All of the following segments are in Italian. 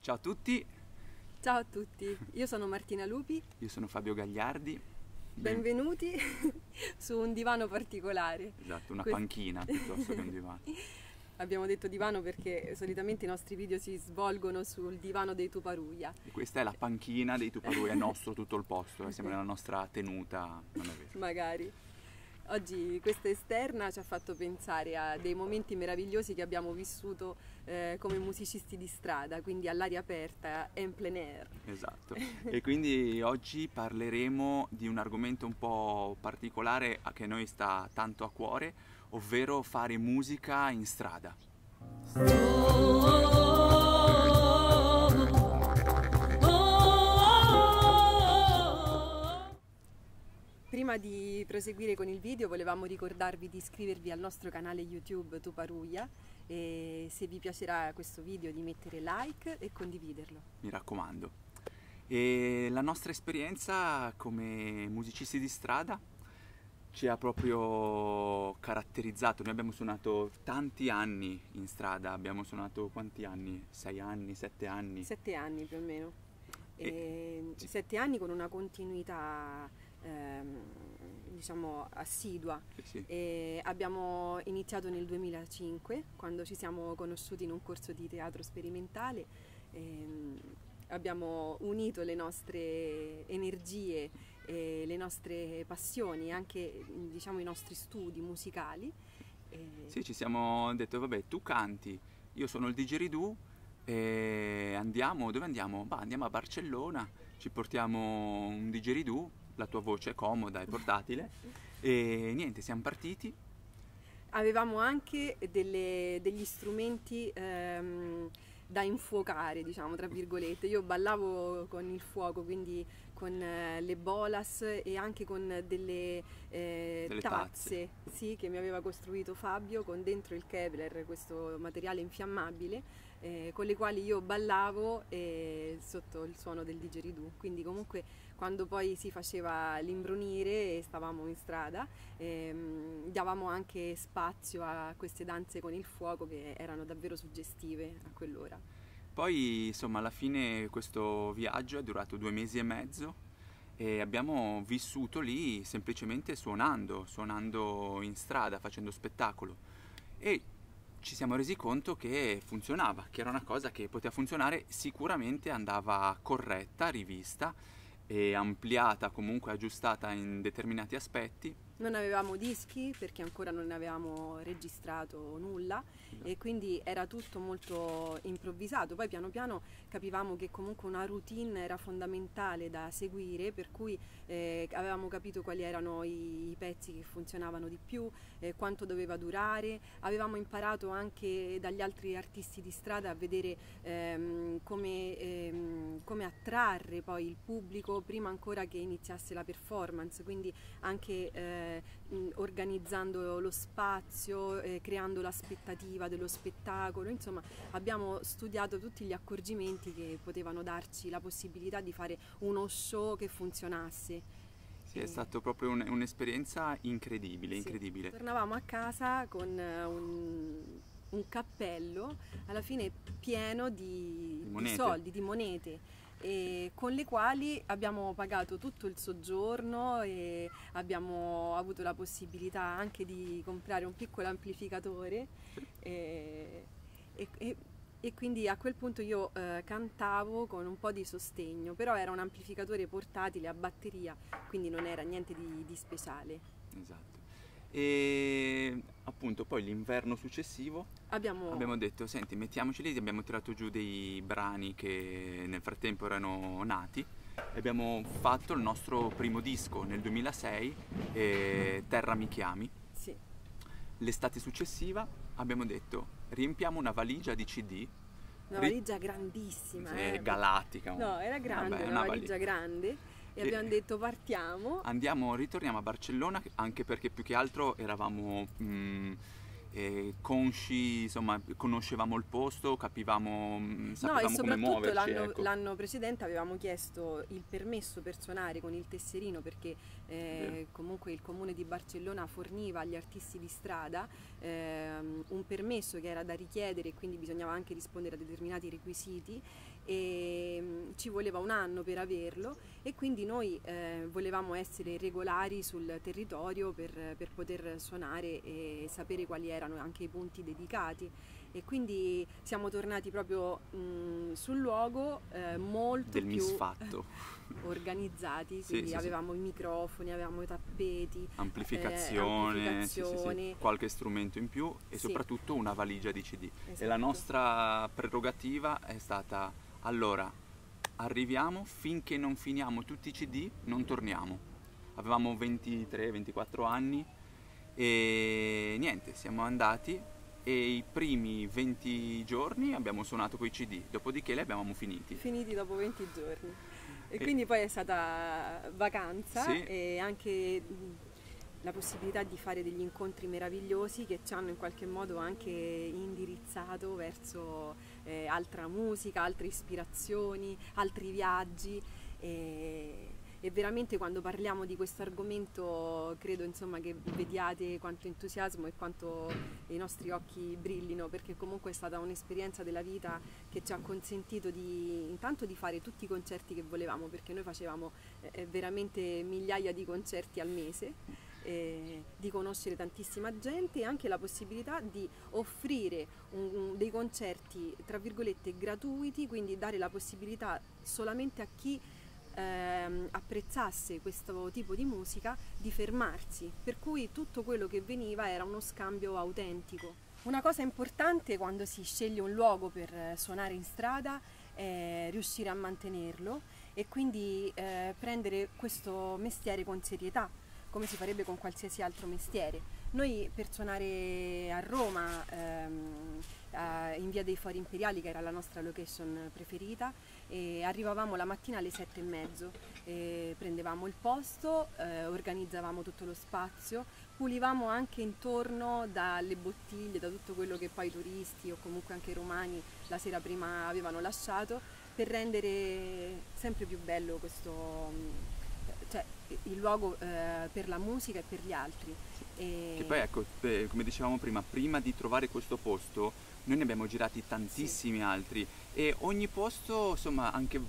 Ciao a tutti, Ciao a tutti, io sono Martina Lupi, io sono Fabio Gagliardi. benvenuti su un divano particolare. Esatto, una Que- panchina piuttosto che un divano. Abbiamo detto divano perché solitamente i nostri video si svolgono sul divano dei Tuparuia. E questa è la panchina dei Tuparu, è nostro tutto il posto, siamo nella nostra tenuta, non è vero. Magari. Oggi questa esterna ci ha fatto pensare a dei momenti meravigliosi che abbiamo vissuto come musicisti di strada, quindi all'aria aperta, en plein air. Esatto. E quindi oggi parleremo di un argomento un po' particolare che a noi sta tanto a cuore, ovvero fare musica in strada. Prima di proseguire con il video volevamo ricordarvi di iscrivervi al nostro canale YouTube Tuparuia e se vi piacerà questo video di mettere like e condividerlo. Mi raccomando. E la nostra esperienza come musicisti di strada ci ha proprio caratterizzato. Noi abbiamo suonato tanti anni in strada, abbiamo suonato quanti anni? 6 anni, 7 anni? 7 anni più o meno. Sì. 7 anni con una continuità diciamo assidua. Sì. E abbiamo iniziato nel 2005 quando ci siamo conosciuti in un corso di teatro sperimentale. Abbiamo unito le nostre energie e le nostre passioni, anche diciamo i nostri studi musicali. Sì, ci siamo detto, vabbè, tu canti, io sono il didgeridoo e andiamo, dove andiamo? Bah, andiamo a Barcellona, ci portiamo un didgeridoo, la tua voce è comoda e portatile e niente, siamo partiti. Avevamo anche degli strumenti da infuocare, diciamo, tra virgolette. Io ballavo con il fuoco, quindi con le bolas e anche con delle tazze, sì, che mi aveva costruito Fabio con dentro il Kevlar, questo materiale infiammabile, con le quali io ballavo sotto il suono del didgeridoo. Quindi comunque quando poi si faceva l'imbrunire e stavamo in strada, davamo anche spazio a queste danze con il fuoco che erano davvero suggestive a quell'ora. Poi, insomma, alla fine questo viaggio è durato 2 mesi e mezzo e abbiamo vissuto lì semplicemente suonando in strada, facendo spettacolo e ci siamo resi conto che funzionava, che era una cosa che poteva funzionare, sicuramente andava corretta, rivista e ampliata, comunque aggiustata in determinati aspetti. Non avevamo dischi perché ancora non avevamo registrato nulla e quindi era tutto molto improvvisato. Poi piano piano capivamo che comunque una routine era fondamentale da seguire, per cui avevamo capito quali erano i pezzi che funzionavano di più, quanto doveva durare. Avevamo imparato anche dagli altri artisti di strada a vedere come attrarre poi il pubblico prima ancora che iniziasse la performance, quindi anche organizzando lo spazio, creando l'aspettativa dello spettacolo. Insomma, abbiamo studiato tutti gli accorgimenti che potevano darci la possibilità di fare uno show che funzionasse. Sì, è stato proprio un'esperienza incredibile, Sì. incredibile. Tornavamo a casa con un cappello alla fine pieno di soldi, di monete, e con le quali abbiamo pagato tutto il soggiorno e abbiamo avuto la possibilità anche di comprare un piccolo amplificatore e quindi a quel punto io cantavo con un po' di sostegno, però era un amplificatore portatile a batteria, quindi non era niente di speciale. Esatto. E appunto poi l'inverno successivo abbiamo detto, senti, mettiamoci lì, abbiamo tirato giù dei brani che nel frattempo erano nati e abbiamo fatto il nostro primo disco nel 2006, Terra mi chiami. Sì. L'estate successiva abbiamo detto, riempiamo una valigia di CD. Una valigia grandissima. Galattica. No, era grande, vabbè, una valigia grande. E abbiamo detto partiamo. Ritorniamo a Barcellona, anche perché più che altro eravamo consci, insomma, conoscevamo il posto, capivamo, sapevamo come muoverci. L'anno precedente avevamo chiesto il permesso per suonare con il tesserino, perché comunque il comune di Barcellona forniva agli artisti di strada un permesso che era da richiedere e quindi bisognava anche rispondere a determinati requisiti, e ci voleva un anno per averlo, e quindi noi volevamo essere regolari sul territorio per poter suonare e sapere quali erano anche i punti dedicati, e quindi siamo tornati proprio sul luogo molto del più misfatto. organizzati, Sì, quindi sì, sì. avevamo i microfoni, avevamo i tappeti, Amplificazione, sì, sì, amplificazione. qualche strumento in più e Sì, soprattutto una valigia di CD. E la esatto. nostra prerogativa è stata: allora, arriviamo, finché non finiamo tutti i CD non torniamo. Avevamo 23-24 anni e niente, siamo andati e i primi 20 giorni abbiamo suonato coi CD, dopodiché li abbiamo finiti. Finiti dopo 20 giorni. E E- quindi poi è stata vacanza Sì. e anche la possibilità di fare degli incontri meravigliosi che ci hanno in qualche modo anche indirizzato verso altra musica, altre ispirazioni, altri viaggi, e veramente quando parliamo di questo argomento credo insomma che vediate quanto entusiasmo e quanto i nostri occhi brillino, perché comunque è stata un'esperienza della vita che ci ha consentito intanto di fare tutti i concerti che volevamo, perché noi facevamo veramente migliaia di concerti al mese, di conoscere tantissima gente e anche la possibilità di offrire dei concerti tra virgolette gratuiti, quindi dare la possibilità solamente a chi apprezzasse questo tipo di musica di fermarsi, per cui tutto quello che veniva era uno scambio autentico. Una cosa importante quando si sceglie un luogo per suonare in strada è riuscire a mantenerlo e quindi prendere questo mestiere con serietà, come si farebbe con qualsiasi altro mestiere. Noi per suonare a Roma, in via dei Fori Imperiali, che era la nostra location preferita, arrivavamo la mattina alle 7:30, prendevamo il posto, organizzavamo tutto lo spazio, pulivamo anche intorno dalle bottiglie, da tutto quello che poi i turisti o comunque anche i romani la sera prima avevano lasciato, per rendere sempre più bello questo, cioè, il luogo per la musica e per gli altri. Che poi ecco, come dicevamo prima di trovare questo posto, noi ne abbiamo girati tantissimi altri e ogni posto, insomma, anche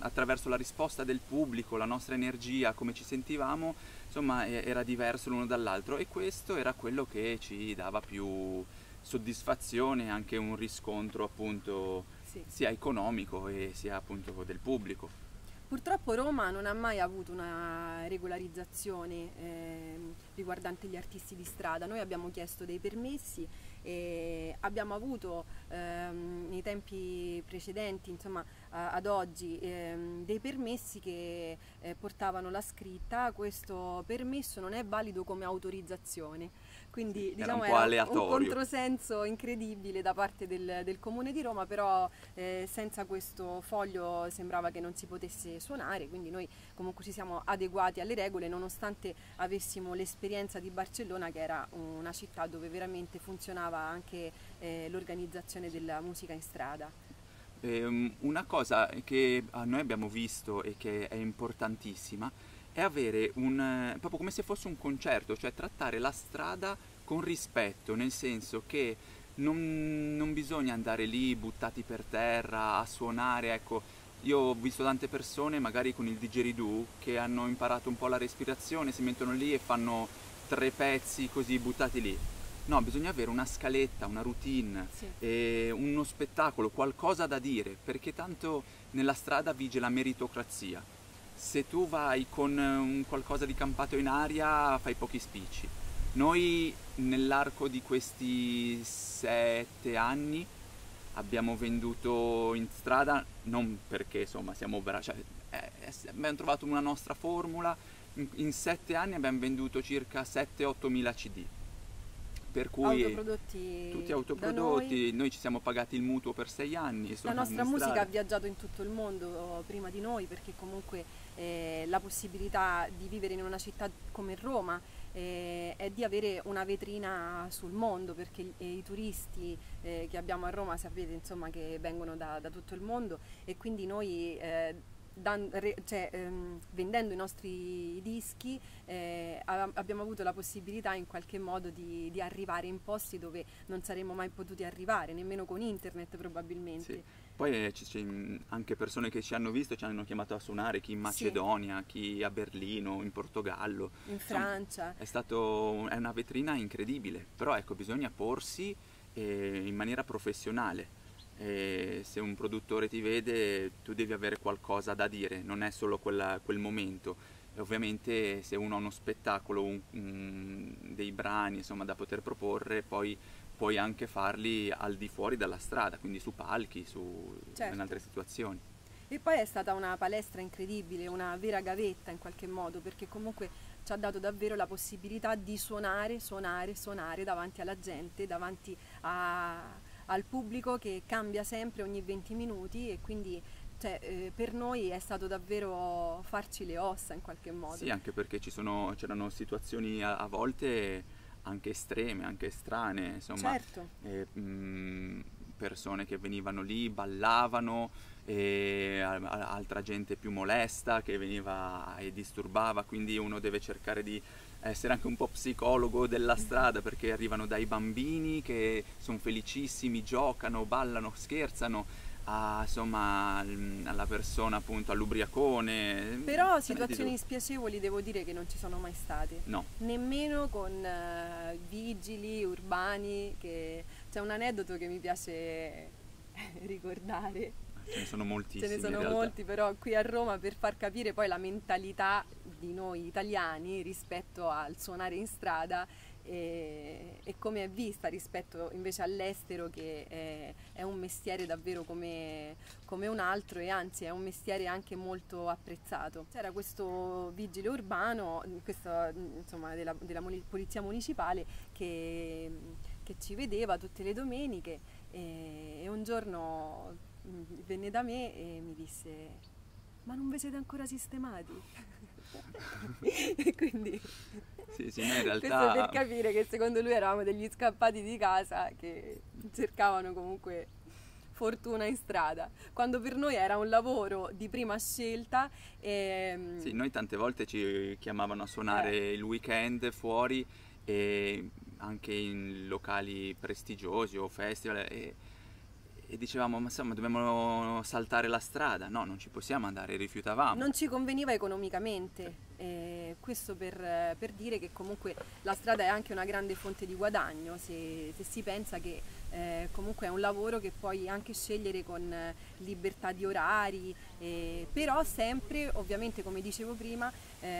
attraverso la risposta del pubblico, la nostra energia, come ci sentivamo, insomma, era diverso l'uno dall'altro e questo era quello che ci dava più soddisfazione e anche un riscontro appunto Sì. sia economico e sia appunto del pubblico. Purtroppo Roma non ha mai avuto una regolarizzazione riguardante gli artisti di strada. Noi abbiamo chiesto dei permessi e abbiamo avuto nei tempi precedenti, insomma ad oggi, dei permessi che portavano la scritta: questo permesso non è valido come autorizzazione. Quindi diciamo un po' era un aleatorio. controsenso incredibile da parte del Comune di Roma, però senza questo foglio sembrava che non si potesse suonare, quindi noi comunque ci siamo adeguati alle regole, nonostante avessimo l'esperienza di Barcellona, che era una città dove veramente funzionava anche l'organizzazione della musica in strada. Una cosa che noi abbiamo visto e che è importantissima è avere proprio come se fosse un concerto, cioè trattare la strada con rispetto, nel senso che non bisogna andare lì buttati per terra a suonare, ecco. Io ho visto tante persone magari con il didgeridoo che hanno imparato un po' la respirazione, si mettono lì e fanno 3 pezzi così buttati lì. No, bisogna avere una scaletta, una routine, Sì. uno spettacolo, qualcosa da dire, perché tanto nella strada vige la meritocrazia. Se tu vai con un qualcosa di campato in aria fai pochi spicci. Noi nell'arco di questi 7 anni abbiamo venduto in strada, non perché insomma siamo cioè, abbiamo trovato una nostra formula, in 7 anni abbiamo venduto circa 7-8 mila CD. Per cui Autoprodotti tutti da autoprodotti, noi ci siamo pagati il mutuo per 6 anni. La nostra in musica strada. ha viaggiato in tutto il mondo prima di noi, perché comunque la possibilità di vivere in una città come Roma è di avere una vetrina sul mondo, perché i turisti che abbiamo a Roma sapete insomma che vengono da tutto il mondo, e quindi noi vendendo i nostri dischi abbiamo avuto la possibilità in qualche modo di arrivare in posti dove non saremmo mai potuti arrivare, nemmeno con internet probabilmente. Sì. Poi c'è anche persone che ci hanno visto, ci hanno chiamato a suonare, chi in Macedonia, chi a Berlino, in Portogallo. In Francia. È una vetrina incredibile, però ecco, bisogna porsi in maniera professionale. Se un produttore ti vede, tu devi avere qualcosa da dire, non è solo quel momento. E ovviamente se uno ha uno spettacolo, dei brani insomma, da poter proporre, poi puoi anche farli al di fuori dalla strada, quindi su palchi, Certo. in altre situazioni. E poi è stata una palestra incredibile, una vera gavetta in qualche modo, perché comunque ci ha dato davvero la possibilità di suonare davanti alla gente, davanti al pubblico che cambia sempre ogni 20 minuti e quindi per noi è stato davvero farci le ossa in qualche modo. Sì, anche perché c'erano situazioni a volte anche estreme, anche strane, insomma, certo. Persone che venivano lì, ballavano, e altra gente più molesta che veniva e disturbava, quindi uno deve cercare di essere anche un po' psicologo della strada, perché arrivano dai bambini che sono felicissimi, giocano, ballano, scherzano, insomma, alla persona appunto, all'ubriacone. Però situazioni spiacevoli devo dire che non ci sono mai state. No. Nemmeno con vigili urbani, c'è un aneddoto che mi piace ricordare. Ce ne sono moltissimi. Ce ne sono molti, però qui a Roma, per far capire poi la mentalità di noi italiani rispetto al suonare in strada e come è vista rispetto invece all'estero, che è un mestiere davvero come un altro, e anzi è un mestiere anche molto apprezzato. C'era questo vigile urbano, insomma, della polizia municipale che ci vedeva tutte le domeniche, e un giorno venne da me e mi disse: ma non vi siete ancora sistemati? E quindi sì, in realtà... questo per capire che secondo lui eravamo degli scappati di casa che cercavano comunque fortuna in strada, quando per noi era un lavoro di prima scelta. Sì, noi tante volte ci chiamavano a suonare il weekend fuori, e anche in locali prestigiosi o festival, e dicevamo: ma insomma, dobbiamo saltare la strada, no, non ci possiamo andare, rifiutavamo. Non ci conveniva economicamente, questo per dire che comunque la strada è anche una grande fonte di guadagno, se si pensa che comunque è un lavoro che puoi anche scegliere con libertà di orari, però sempre, ovviamente, come dicevo prima,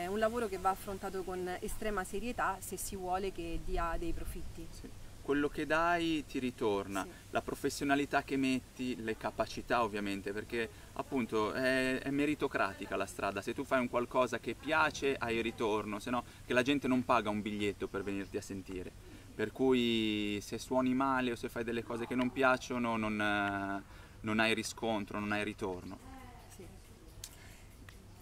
un lavoro che va affrontato con estrema serietà se si vuole che dia dei profitti. Sì. Quello che dai ti ritorna, sì. La professionalità che metti, le capacità ovviamente, perché appunto è meritocratica la strada. Se tu fai un qualcosa che piace hai ritorno, se no che la gente non paga un biglietto per venirti a sentire, per cui se suoni male o se fai delle cose che non piacciono non hai riscontro, non hai ritorno.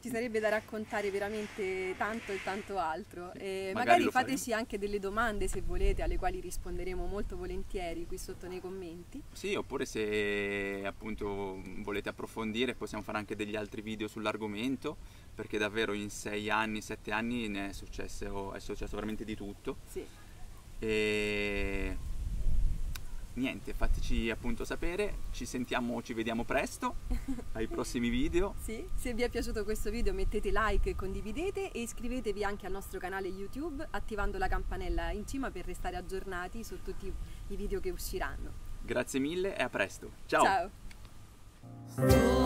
Ci sarebbe da raccontare veramente tanto e tanto altro, e magari fateci anche delle domande se volete, alle quali risponderemo molto volentieri qui sotto nei commenti. Sì, oppure se appunto volete approfondire possiamo fare anche degli altri video sull'argomento, perché davvero in 6 anni, 7 anni è successo veramente di tutto. Sì. E niente, fateci appunto sapere, ci vediamo presto ai prossimi video. Sì, se vi è piaciuto questo video mettete like, condividete e iscrivetevi anche al nostro canale YouTube attivando la campanella in cima per restare aggiornati su tutti i video che usciranno. Grazie mille e a presto. Ciao! Ciao!